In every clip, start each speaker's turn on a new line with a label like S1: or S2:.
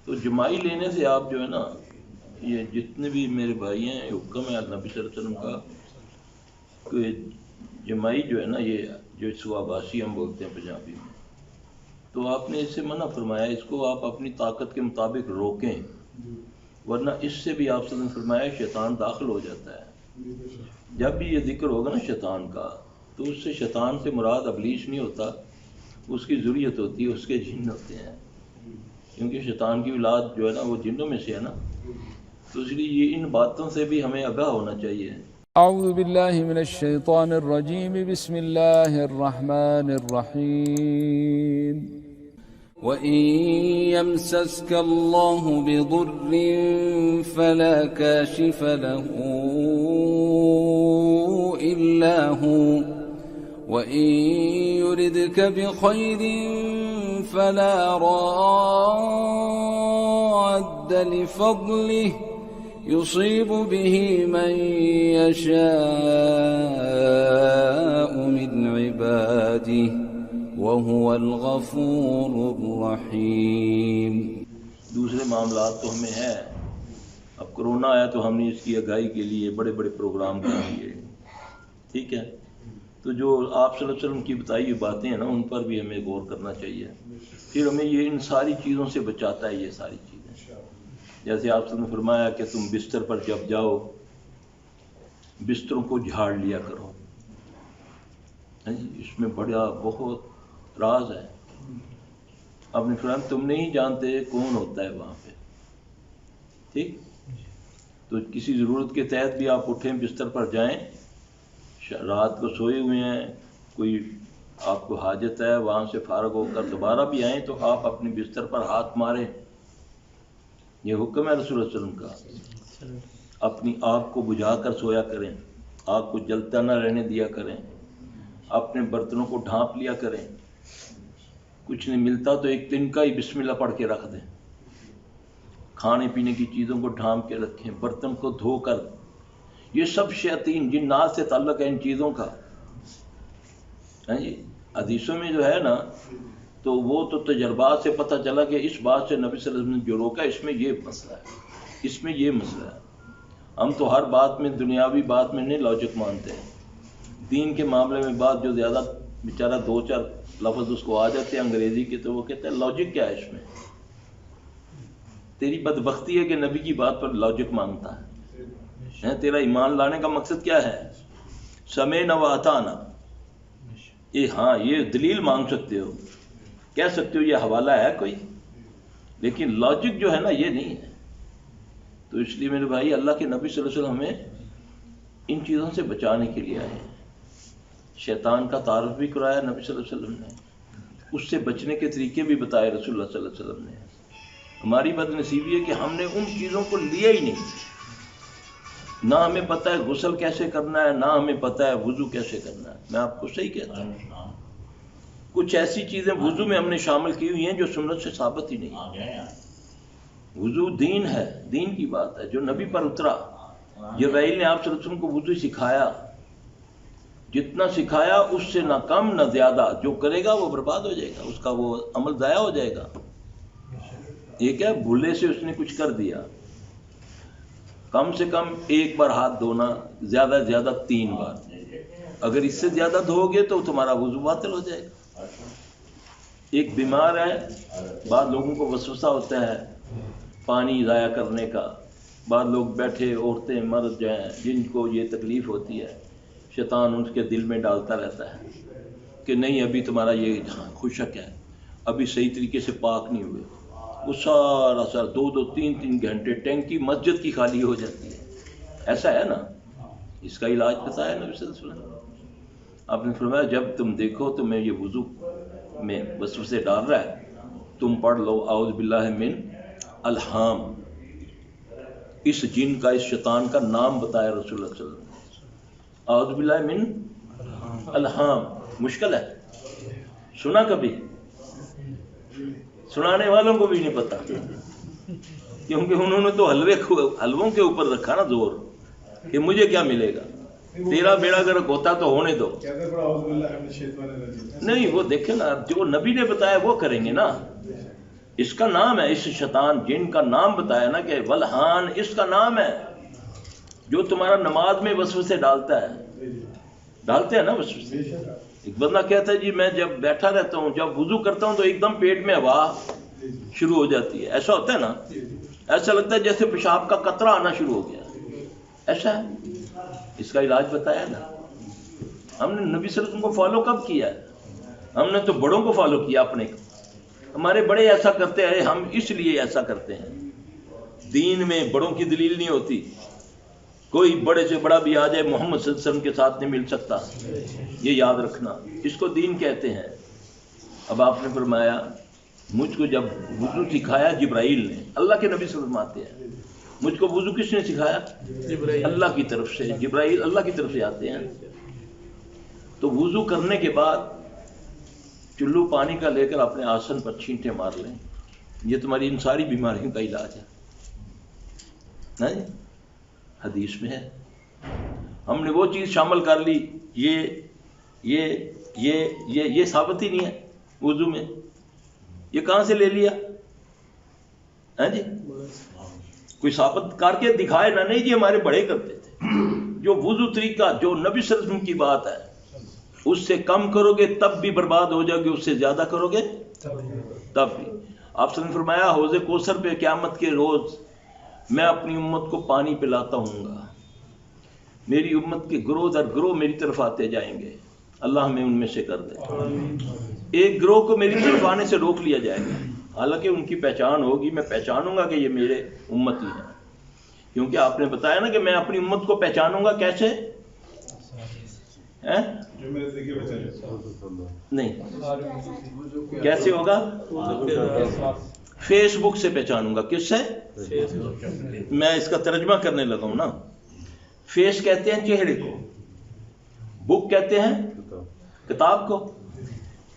S1: تو جمائی لینے سے آپ جو ہے نا، یہ جتنے بھی میرے بھائی ہیں، یہ حکم ہے نبی صلی اللہ علیہ وسلم کا کہ جمائی جو ہے نا، یہ جو سواباشی ہم بولتے ہیں پنجابی میں، تو آپ نے اس سے منع فرمایا، اس کو آپ اپنی طاقت کے مطابق روکیں، ورنہ اس سے بھی آپ نے فرمایا شیطان داخل ہو جاتا ہے۔ جب بھی یہ ذکر ہوگا نا شیطان کا، تو اس سے شیطان سے مراد ابلیس نہیں ہوتا، اس کی ذریت ہوتی ہے، اس کے جن ہوتے ہیں، کیونکہ شیطان کی اولاد جو ہے نا وہ جنوں میں سے ہے نا، تو اس لیے یہ ان باتوں سے بھی ہمیں آگاہ ہونا چاہیے۔
S2: اعوذ باللہ من الشیطان الرجیم، بسم اللہ الرحمن الرحیم۔ وَإِن يَمْسَسْكَ اللَّهُ بِضُرٍّ فَلَا كَاشِفَ لَهُ إِلَّا هُوَ وَإِن يُرِدْكَ بِخَيْرٍ فَلَا رَادَّ لِفَضْلِهِ يُصِيبُ بِهِ مَن يَشَاءُ مِنْ عِبَادِهِ وَهُوَ الْغَفُورُ الرَّحِيمُ۔
S1: دوسرے معاملات تو ہمیں ہے، اب کرونا آیا تو ہم نے اس کی آگاہی کے لیے بڑے بڑے پروگرام کر دیے، ٹھیک ہے، تو جو آپ صلی اللہ علیہ وسلم کی بتائی ہوئی باتیں ہیں نا، ان پر بھی ہمیں غور کرنا چاہیے، پھر ہمیں یہ ان ساری چیزوں سے بچاتا ہے۔ یہ ساری چیزیں جیسے آپ نے فرمایا کہ تم بستر پر جب جاؤ بستروں کو جھاڑ لیا کرو، اس میں بڑا بہت راز ہے۔ آپ نے فرمایا تم نہیں جانتے کون ہوتا ہے وہاں پہ، ٹھیک، تو کسی ضرورت کے تحت بھی آپ اٹھیں، بستر پر جائیں، رات کو سوئے ہوئے ہیں، کوئی آپ کو حاجت ہے، وہاں سے فارغ ہو کر دوبارہ بھی آئیں تو آپ اپنے بستر پر ہاتھ ماریں، یہ حکم ہے رسول اللہ صلی اللہ علیہ وسلم کا۔ اپنی آگ کو بجھا کر سویا کریں، آگ کو جلتا نہ رہنے دیا کریں، اپنے برتنوں کو ڈھانپ لیا کریں، کچھ نہیں ملتا تو ایک تنکا ہی بسم اللہ پڑھ کے رکھ دیں، کھانے پینے کی چیزوں کو ڈھانپ کے رکھیں، برتن کو دھو کر، یہ سب شیاطین جنات سے تعلق ہے ان چیزوں کا، حدیثوں میں جو ہے نا، تو وہ تو تجربات سے پتہ چلا کہ اس بات سے نبی صلی اللہ علیہ وسلم نے جو روکا، اس میں یہ مسئلہ ہے، اس میں یہ مسئلہ ہے۔ ہم تو ہر بات میں، دنیاوی بات میں نہیں لاجک مانتے ہیں، دین کے معاملے میں بات جو زیادہ بیچارہ دو چار لفظ اس کو آ جاتے ہیں انگریزی کے، تو وہ کہتے ہیں لاجک کیا ہے اس میں؟ تیری بدبختی ہے کہ نبی کی بات پر لاجک مانگتا ہے، تیرا ایمان لانے کا مقصد کیا ہے؟ سمعنا واطعنا، ہاں یہ دلیل مانگ سکتے ہو، کہہ سکتے ہو یہ حوالہ ہے کوئی، لیکن لاجک جو ہے نا یہ نہیں ہے۔ تو اس لیے میرے بھائی، اللہ کے نبی صلی اللہ علیہ وسلم ہمیں ان چیزوں سے بچانے کے لیے آئے ہیں۔ شیطان کا تعارف بھی کرایا نبی صلی اللہ علیہ وسلم نے، اس سے بچنے کے طریقے بھی بتائے رسول اللہ صلی اللہ علیہ وسلم نے۔ ہماری بد نصیبی ہے کہ ہم نے ان چیزوں کو لیا ہی نہیں، نہ ہمیں پتہ ہے غسل کیسے کرنا ہے، نہ ہمیں پتہ ہے وضو کیسے کرنا ہے۔ میں آپ کو صحیح کہتا ہوں، کچھ ایسی چیزیں وضو میں ہم نے شامل کی ہوئی ہیں جو سنت سے ثابت ہی نہیں۔ وضو دین ہے، دین کی بات ہے جو نبی پر اترا۔ جبرائیل نے آپ صلی اللہ علیہ وسلم کو وضو سکھایا، جتنا سکھایا اس سے نہ کم نہ زیادہ، جو کرے گا وہ برباد ہو جائے گا، اس کا وہ عمل ضائع ہو جائے گا۔ ایک ہے بھولے سے اس نے کچھ کر دیا، کم سے کم ایک بار ہاتھ دھونا، زیادہ سے زیادہ 3 بار، اگر اس سے زیادہ دھو گے تو تمہارا وضو باطل ہو جائے گا۔ ایک بیمار ہے، بعض لوگوں کو وسوسہ ہوتا ہے پانی ضائع کرنے کا، بعض لوگ بیٹھے، عورتیں مرد جو ہیں جن کو یہ تکلیف ہوتی ہے، شیطان ان کے دل میں ڈالتا رہتا ہے کہ نہیں ابھی تمہارا یہ خشک ہے، ابھی صحیح طریقے سے پاک نہیں ہوئے، وہ سارا 2-3 گھنٹے ٹینکی مسجد کی خالی ہو جاتی ہے۔ ایسا ہے نا، اس کا علاج بتایا نبی صلی اللہ علیہ وسلم۔ آپ نے فرمایا جب تم دیکھو تو میں یہ وضو میں وسوسے ڈال رہا ہے، تم پڑھ لو اعوذ باللہ من الہام، اس جن کا، اس شیطان کا نام بتایا رسول اللہ صلی اللہ علیہ وسلم۔ اعوذ باللہ من الہام مشکل ہے، سنا کبھی؟ سنانے والوں کو بھی نہیں پتا، کیونکہ انہوں نے تو حلووں کے اوپر رکھا نا زور کہ مجھے کیا ملے گا، تیرا بیڑا گرک ہوتا تو ہونے دو۔ نہیں، وہ دیکھیں نا جو نبی نے بتایا وہ کریں گے نا، اس کا نام ہے، اس شیطان جن کا نام بتایا نا کہ ولہان، اس کا نام ہے جو تمہارا نماز میں وسوسے ڈالتا ہے، ڈالتے ہیں نا وسوسے۔ ایک بندہ کہتا ہے جی میں جب بیٹھا رہتا ہوں، جب وضو کرتا ہوں تو ایک دم پیٹ میں ہوا شروع ہو جاتی ہے، ایسا ہوتا ہے نا، ایسا لگتا ہے جیسے پیشاب کا قطرہ آنا شروع ہو گیا، ایسا ہے۔ اس کا علاج بتایا نا ہم نے، نبی صلی اللہ علیہ وسلم کو فالو کب کیا ہے؟ ہم نے تو بڑوں کو فالو کیا اپنے، ہمارے بڑے ایسا کرتے ہیں، ہم اس لیے ایسا کرتے ہیں۔ دین میں بڑوں کی دلیل نہیں ہوتی، کوئی بڑے سے بڑا بھی آ جائے محمد صلی اللہ علیہ وسلم کے ساتھ نہیں مل سکتا، یہ یاد رکھنا، اس کو دین کہتے ہیں۔ اب آپ نے فرمایا مجھ کو جب وضو سکھایا جبرائیل نے، اللہ کے نبی صلی اللہ علیہ وسلم آتے ہیں، مجھ کو وضو کس نے سکھایا؟ اللہ کی طرف سے، جبرائیل اللہ کی طرف سے آتے ہیں۔ تو وضو کرنے کے بعد چلو پانی کا لے کر اپنے آسن پر چھینٹے مار لیں، یہ تمہاری ان ساری بیماریوں کا علاج ہے، نہیں؟ حدیث میں ہے۔ ہم نے وہ چیز شامل کر لی، یہ ثابت ہی نہیں ہے وضو میں، یہ کہاں سے لے لیا؟ ہاں جی، کوئی ثابت کر کے دکھائے نہ، نہیں جی ہمارے بڑے کرتے تھے۔ جو وضو طریقہ جو نبی صلی اللہ علیہ وسلم کی بات ہے، اس سے کم کرو گے تب بھی برباد ہو جاؤ گے، اس سے زیادہ کرو گے تب بھی۔ آپ صلی اللہ علیہ وسلم نے فرمایا حوض کوثر پہ قیامت کے روز میں اپنی امت کو پانی پلاتا ہوں گا، میری امت کے گروہ در گروہ میری طرف آتے جائیں گے، اللہ ہمیں ان میں سے کر دے۔ ایک گروہ کو میری طرف آنے سے روک لیا جائے گا، حالانکہ ان کی پہچان ہوگی، میں پہچانوں گا کہ یہ میرے امتی ہیں، کیونکہ آپ نے بتایا نا کہ میں اپنی امت کو پہچانوں گا کیسے؟ نہیں، کیسے ہوگا؟ فیس بک سے پہچانوں گا۔ کس سے؟ میں اس کا ترجمہ کرنے لگا ہوں نا۔ فیس کہتے ہیں چہرے کو، بک کہتے ہیں کتاب کو۔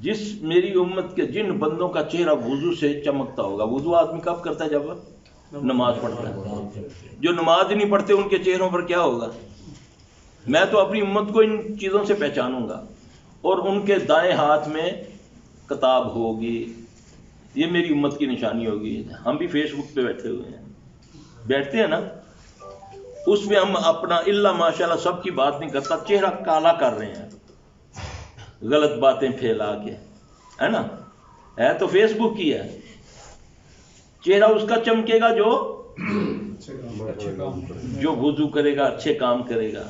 S1: جس میری امت کے جن بندوں کا چہرہ وضو سے چمکتا ہوگا، وضو آدمی کب کرتا ہے؟ جب نماز پڑھتا ہے۔ جو نماز نہیں پڑھتے ان کے چہروں پر کیا ہوگا؟ میں تو اپنی امت کو ان چیزوں سے پہچانوں گا، اور ان کے دائیں ہاتھ میں کتاب ہوگی، یہ میری امت کی نشانی ہوگی۔ ہم بھی فیس بک پہ بیٹھے ہوئے ہیں، بیٹھتے ہیں نا، اس میں ہم اپنا اللہ ماشاءاللہ سب کی بات نہیں کرتا، چہرہ کالا کر رہے ہیں غلط باتیں پھیلا کے، ہے نا، ہے تو فیس بک کی ہے۔ چہرہ اس کا چمکے گا جو وضو کرے گا، اچھے کام کرے گا،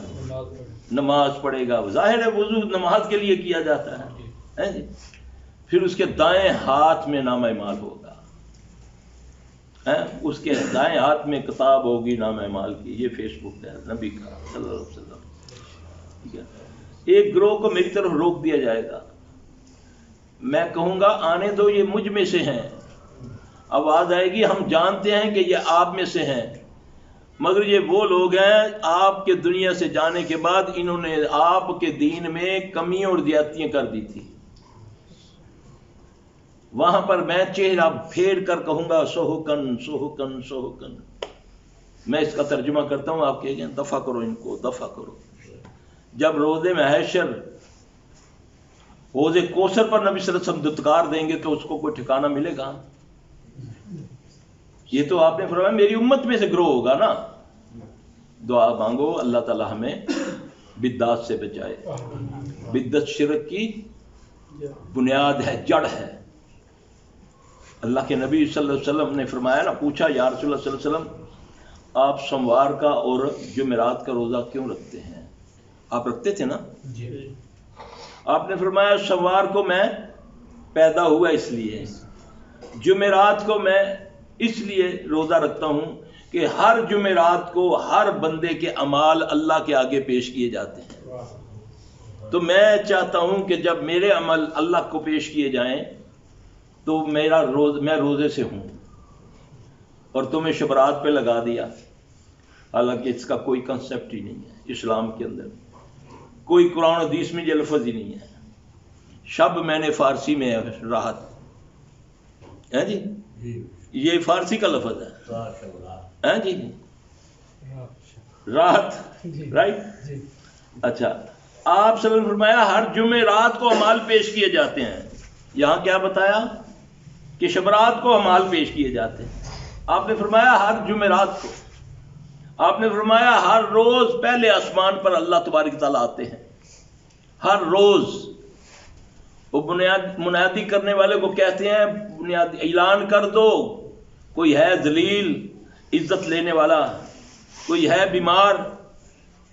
S1: نماز پڑھے گا۔ ظاہر ہے وضو نماز کے لیے کیا جاتا ہے جی۔ پھر اس کے دائیں ہاتھ میں نامہ اعمال ہوگا، اس کے دائیں ہاتھ میں کتاب ہوگی نامہ اعمال کی۔ یہ فیس بک ہے نبی کا صلی اللہ علیہ وسلم، ٹھیک ہے۔ ایک گروہ کو میری طرف روک دیا جائے گا، میں کہوں گا آنے دو، یہ مجھ میں سے ہیں۔ آواز آئے گی ہم جانتے ہیں کہ یہ آپ میں سے ہیں، مگر یہ وہ لوگ ہیں آپ کے دنیا سے جانے کے بعد انہوں نے آپ کے دین میں کمیاں اور زیادتیاں کر دی تھی۔ وہاں پر میں چہرہ پھیر کر کہوں گا سوہکن سوہکن سوہکن۔ میں اس کا ترجمہ کرتا ہوں، آپ کہہ گئے دفع کرو ان کو، دفع کرو۔ جب روزے میں حشر حوض کوثر پر نبی صلی اللہ علیہ وسلم دتکار دیں گے تو اس کو کوئی ٹھکانہ ملے گا؟ یہ تو آپ نے فرمایا میری امت میں سے گروہ ہوگا نا۔ دعا مانگو اللہ تعالی ہمیں بدعات سے بچائے۔ بدعت شرک کی بنیاد ہے، جڑ ہے۔ اللہ کے نبی صلی اللہ علیہ وسلم نے فرمایا نا، پوچھا یا رسول اللہ صلی اللہ علیہ وسلم آپ سوموار کا اور جمعرات کا روزہ کیوں رکھتے ہیں؟ آپ رکھتے تھے نا جی۔ آپ نے فرمایا سوموار کو میں پیدا ہوا اس لیے، جمعرات کو میں اس لیے روزہ رکھتا ہوں کہ ہر جمعرات کو ہر بندے کے اعمال اللہ کے آگے پیش کیے جاتے ہیں، تو میں چاہتا ہوں کہ جب میرے عمل اللہ کو پیش کیے جائیں تو میں روزے سے ہوں، اور تمہیں شبرات پہ لگا دیا، حالانکہ اس کا کوئی کنسپٹ ہی نہیں ہے اسلام کے اندر، کوئی قرآن حدیث میں یہ لفظ ہی نہیں ہے۔ شب میں نے فارسی میں راحت ہے جی، یہ فارسی کا لفظ ہے جی، راحت، رائٹ۔ اچھا، آپ صلی اللہ علیہ وسلم نے فرمایا ہر جمعرات کو اعمال پیش کیے جاتے ہیں، یہاں کیا بتایا؟ کہ شبرات کو اعمال پیش کیے جاتے ہیں. آپ نے فرمایا ہر جمعرات کو، آپ نے فرمایا ہر روز پہلے آسمان پر اللہ تبارک تعالیٰ آتے ہیں، ہر روز. وہ منادی کرنے والے کو کہتے ہیں بنیادی اعلان کر دو، کوئی ہے ذلیل عزت لینے والا، کوئی ہے بیمار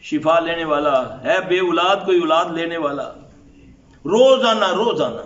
S1: شفا لینے والا، ہے بے اولاد کوئی اولاد لینے والا. روزانہ روزانہ